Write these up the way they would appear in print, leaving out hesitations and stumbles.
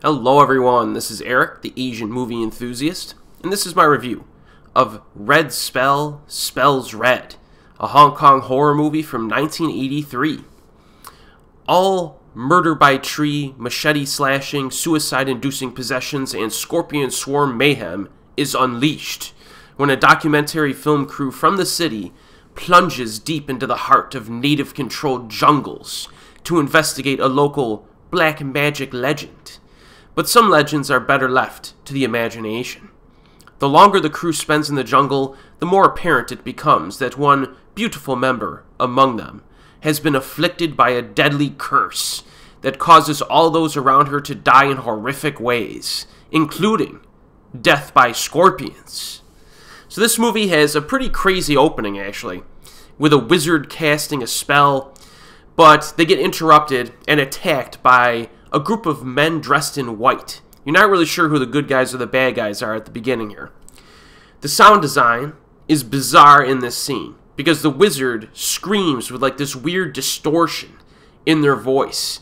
Hello everyone, this is Eric, the Asian movie enthusiast, and this is my review of Red Spell Spells Red, a Hong Kong horror movie from 1983. All murder by tree, machete slashing, suicide-inducing possessions, and scorpion swarm mayhem is unleashed when a documentary film crew from the city plunges deep into the heart of native-controlled jungles to investigate a local black magic legend. But some legends are better left to the imagination. The longer the crew spends in the jungle, the more apparent it becomes that one beautiful member among them has been afflicted by a deadly curse that causes all those around her to die in horrific ways, including death by scorpions. So this movie has a pretty crazy opening, actually, with a wizard casting a spell, but they get interrupted and attacked by a group of men dressed in white. You're not really sure who the good guys or the bad guys are at the beginning here. The sound design is bizarre in this scene because the wizard screams with like this weird distortion in their voice,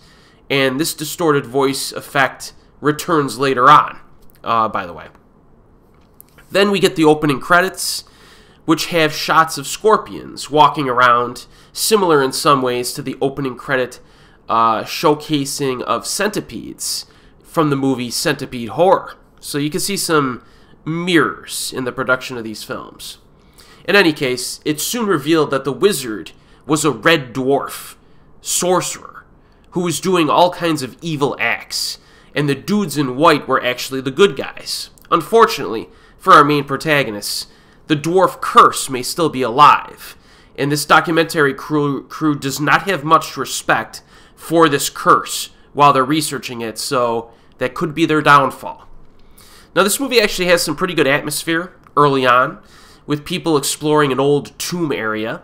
and this distorted voice effect returns later on, by the way. Then we get the opening credits, which have shots of scorpions walking around, similar in some ways to the opening credit showcasing of centipedes from the movie Centipede Horror. So you can see some mirrors in the production of these films. In any case, it's soon revealed that the wizard was a red dwarf sorcerer who was doing all kinds of evil acts, and the dudes in white were actually the good guys. Unfortunately, for our main protagonists, the dwarf curse may still be alive, and this documentary crew does not have much respect for this curse while they're researching it, so that could be their downfall. Now, this movie actually has some pretty good atmosphere early on, with people exploring an old tomb area,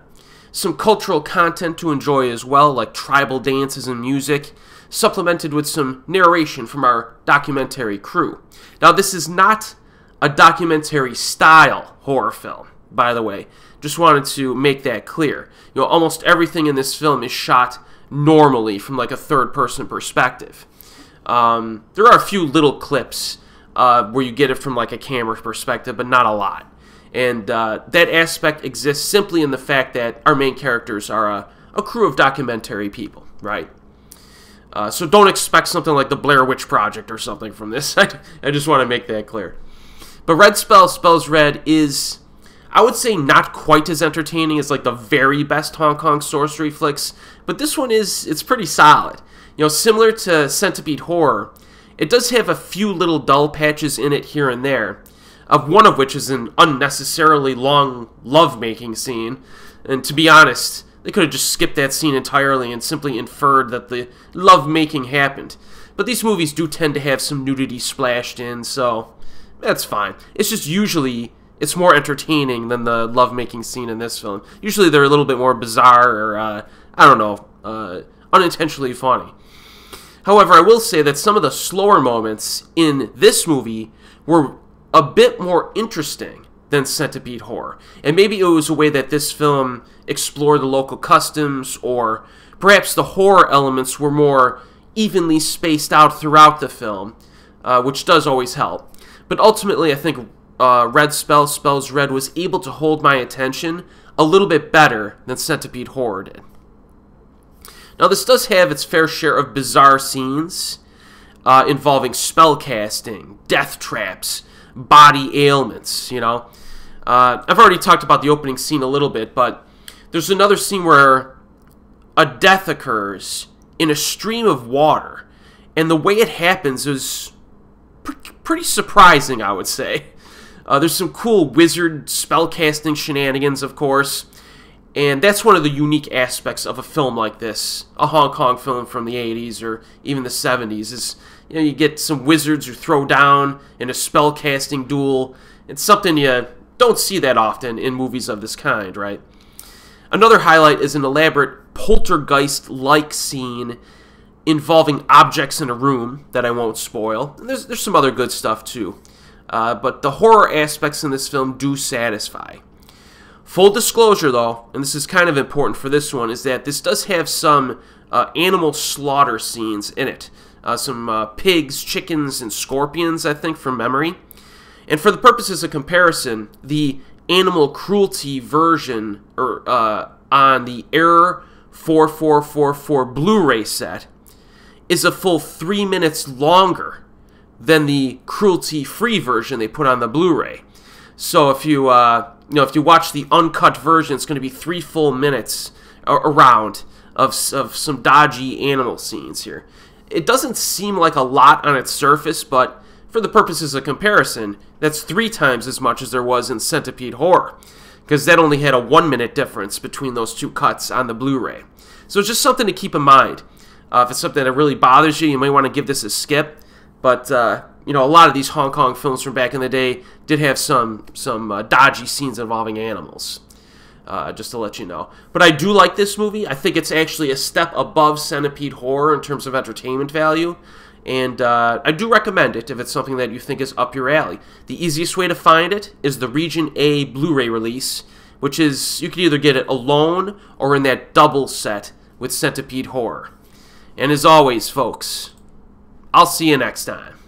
some cultural content to enjoy as well, like tribal dances and music, supplemented with some narration from our documentary crew. Now, this is not a documentary-style horror film, by the way. Just wanted to make that clear. You know, almost everything in this film is shot normally from like a third-person perspective. There are a few little clips where you get it from like a camera perspective, but not a lot. And that aspect exists simply in the fact that our main characters are a crew of documentary people, right? So don't expect something like the Blair Witch Project or something from this. I just want to make that clear. But Red Spell Spells Red is, I would say, not quite as entertaining as like the very best Hong Kong sorcery flicks, but this one it's pretty solid. You know, similar to Centipede Horror, it does have a few little dull patches in it here and there, one of which is an unnecessarily long lovemaking scene, and to be honest, they could have just skipped that scene entirely and simply inferred that the lovemaking happened. But these movies do tend to have some nudity splashed in, so that's fine. It's just usually it's more entertaining than the lovemaking scene in this film. Usually they're a little bit more bizarre or, I don't know, unintentionally funny. However, I will say that some of the slower moments in this movie were a bit more interesting than Centipede Horror. And maybe it was a way that this film explored the local customs, or perhaps the horror elements were more evenly spaced out throughout the film, which does always help. But ultimately, I think Red Spell Spells Red was able to hold my attention a little bit better than Centipede Horror did. Now, this does have its fair share of bizarre scenes involving spell casting, death traps, body ailments, you know. I've already talked about the opening scene a little bit, but there's another scene where a death occurs in a stream of water, and the way it happens is pretty surprising, I would say. There's some cool wizard spellcasting shenanigans, of course, and that's one of the unique aspects of a film like this, a Hong Kong film from the 80s or even the 70s, is, you know, you get some wizards who throw down in a spellcasting duel. It's something you don't see that often in movies of this kind, right? Another highlight is an elaborate poltergeist-like scene involving objects in a room that I won't spoil. And there's some other good stuff too. But the horror aspects in this film do satisfy. Full disclosure, though, and this is kind of important for this one, is that this does have some animal slaughter scenes in it. some pigs, chickens, and scorpions, I think, from memory. And for the purposes of comparison, the animal cruelty version on the Error 4444 Blu-ray set is a full 3 minutes longer than the cruelty-free version they put on the Blu-ray. So if you if you watch the uncut version, it's going to be 3 full minutes around of some dodgy animal scenes here. It doesn't seem like a lot on its surface, but for the purposes of comparison, that's 3 times as much as there was in Centipede Horror, because that only had a 1 minute difference between those 2 cuts on the Blu-ray. So it's just something to keep in mind. If it's something that really bothers you, you may want to give this a skip. But a lot of these Hong Kong films from back in the day did have some dodgy scenes involving animals. Just to let you know. But I do like this movie. I think it's actually a step above Centipede Horror in terms of entertainment value. And I do recommend it if it's something that you think is up your alley. The easiest way to find it is the Region A Blu-ray release, which is, you can either get it alone or in that double set with Centipede Horror. And as always, folks, I'll see you next time.